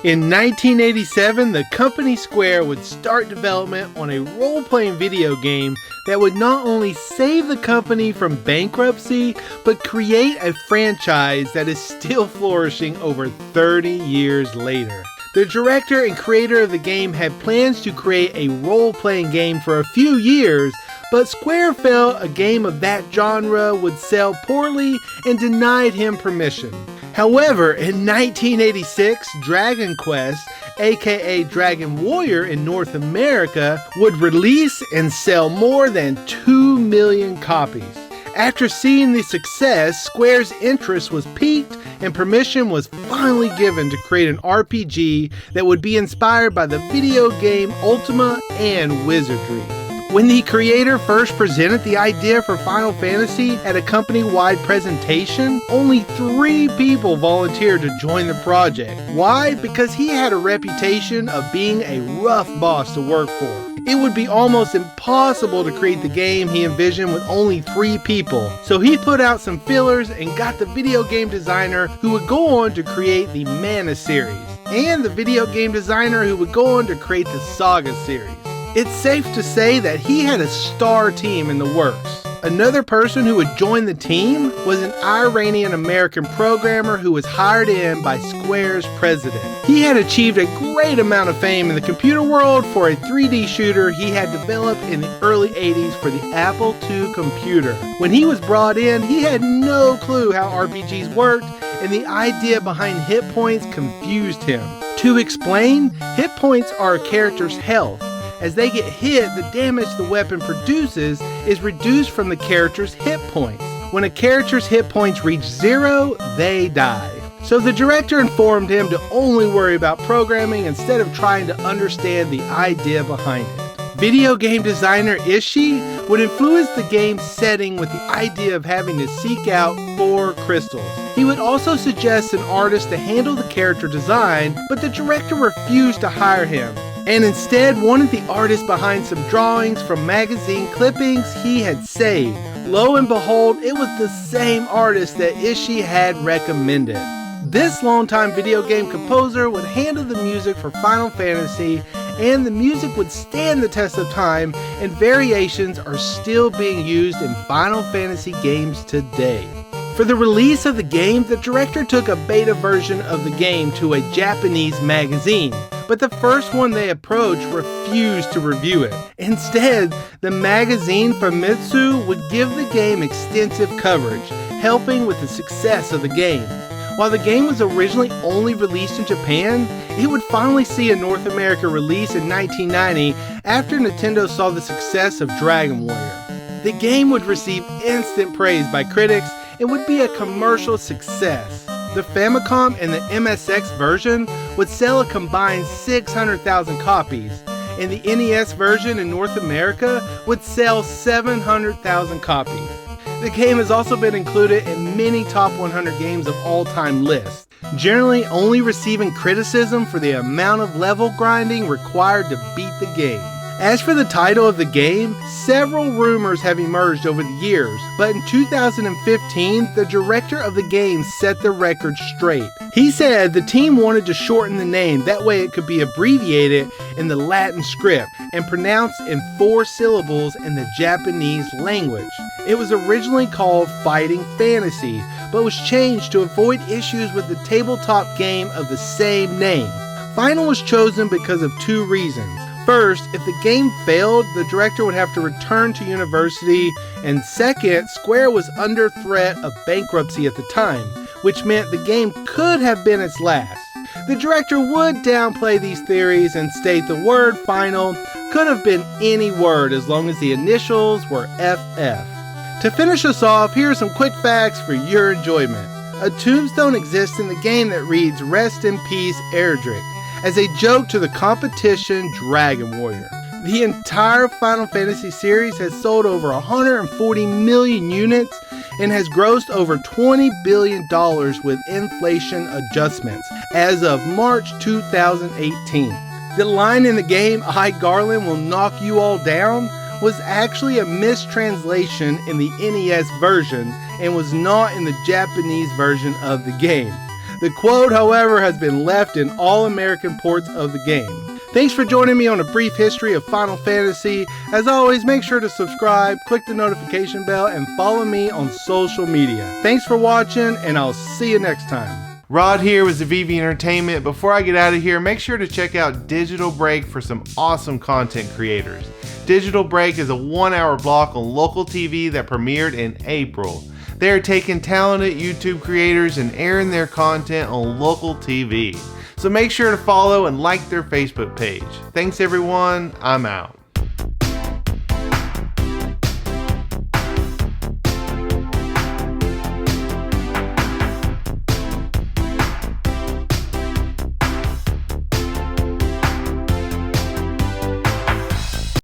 In 1987, the company Square would start development on a role-playing video game that would not only save the company from bankruptcy, but create a franchise that is still flourishing over 30 years later. The director and creator of the game had plans to create a role-playing game for a few years, but Square felt a game of that genre would sell poorly and denied him permission. However, in 1986, Dragon Quest, aka Dragon Warrior in North America, would release and sell more than 2 million copies. After seeing the success, Square's interest was piqued and permission was finally given to create an RPG that would be inspired by the video game Ultima and Wizardry. When the creator first presented the idea for Final Fantasy at a company-wide presentation, only 3 people volunteered to join the project. Why? Because he had a reputation of being a rough boss to work for. It would be almost impossible to create the game he envisioned with only 3 people, so he put out some fillers and got the video game designer who would go on to create the Mana series, and the video game designer who would go on to create the Saga series. It's safe to say that he had a star team in the works. Another person who would join the team was an Iranian-American programmer who was hired in by Square's president. He had achieved a great amount of fame in the computer world for a 3D shooter he had developed in the early 80s for the Apple II computer. When he was brought in, he had no clue how RPGs worked, and the idea behind hit points confused him. To explain, hit points are a character's health. As they get hit, the damage the weapon produces is reduced from the character's hit points. When a character's hit points reach 0, they die. So the director informed him to only worry about programming instead of trying to understand the idea behind it. Video game designer Ishii would influence the game's setting with the idea of having to seek out 4 crystals. He would also suggest an artist to handle the character design, but the director refused to hire him, and instead wanted the artist behind some drawings from magazine clippings he had saved. Lo and behold, it was the same artist that Ishii had recommended. This longtime video game composer would handle the music for Final Fantasy, and the music would stand the test of time, and variations are still being used in Final Fantasy games today. For the release of the game, the director took a beta version of the game to a Japanese magazine, but the first one they approached refused to review it. Instead, the magazine Famitsu would give the game extensive coverage, helping with the success of the game. While the game was originally only released in Japan, it would finally see a North America release in 1990 after Nintendo saw the success of Dragon Warrior. The game would receive instant praise by critics and would be a commercial success. The Famicom and the MSX version would sell a combined 600,000 copies, and the NES version in North America would sell 700,000 copies. The game has also been included in many top 100 games of all time lists, generally only receiving criticism for the amount of level grinding required to beat the game. As for the title of the game, several rumors have emerged over the years, but in 2015, the director of the game set the record straight. He said the team wanted to shorten the name, that way it could be abbreviated in the Latin script and pronounced in 4 syllables in the Japanese language. It was originally called Fighting Fantasy, but was changed to avoid issues with the tabletop game of the same name. Final was chosen because of 2 reasons. First, if the game failed, the director would have to return to university, and second, Square was under threat of bankruptcy at the time, which meant the game could have been its last. The director would downplay these theories and state the word final could have been any word as long as the initials were FF. To finish us off, here are some quick facts for your enjoyment. A tombstone exists in the game that reads "Rest in Peace, Erdrick," as a joke to the competition Dragon Warrior. The entire Final Fantasy series has sold over 140 million units and has grossed over $20 billion with inflation adjustments as of March 2018. The line in the game, "I Garland will knock you all down," was actually a mistranslation in the NES version and was not in the Japanese version of the game. The quote, however, has been left in all American ports of the game. Thanks for joining me on a brief history of Final Fantasy. As always, make sure to subscribe, click the notification bell, and follow me on social media. Thanks for watching, and I'll see you next time. Rod here with Zivivi Entertainment. Before I get out of here, make sure to check out Digital Break for some awesome content creators. Digital Break is a 1-hour block on local TV that premiered in April. They are taking talented YouTube creators and airing their content on local TV. So make sure to follow and like their Facebook page. Thanks everyone, I'm out.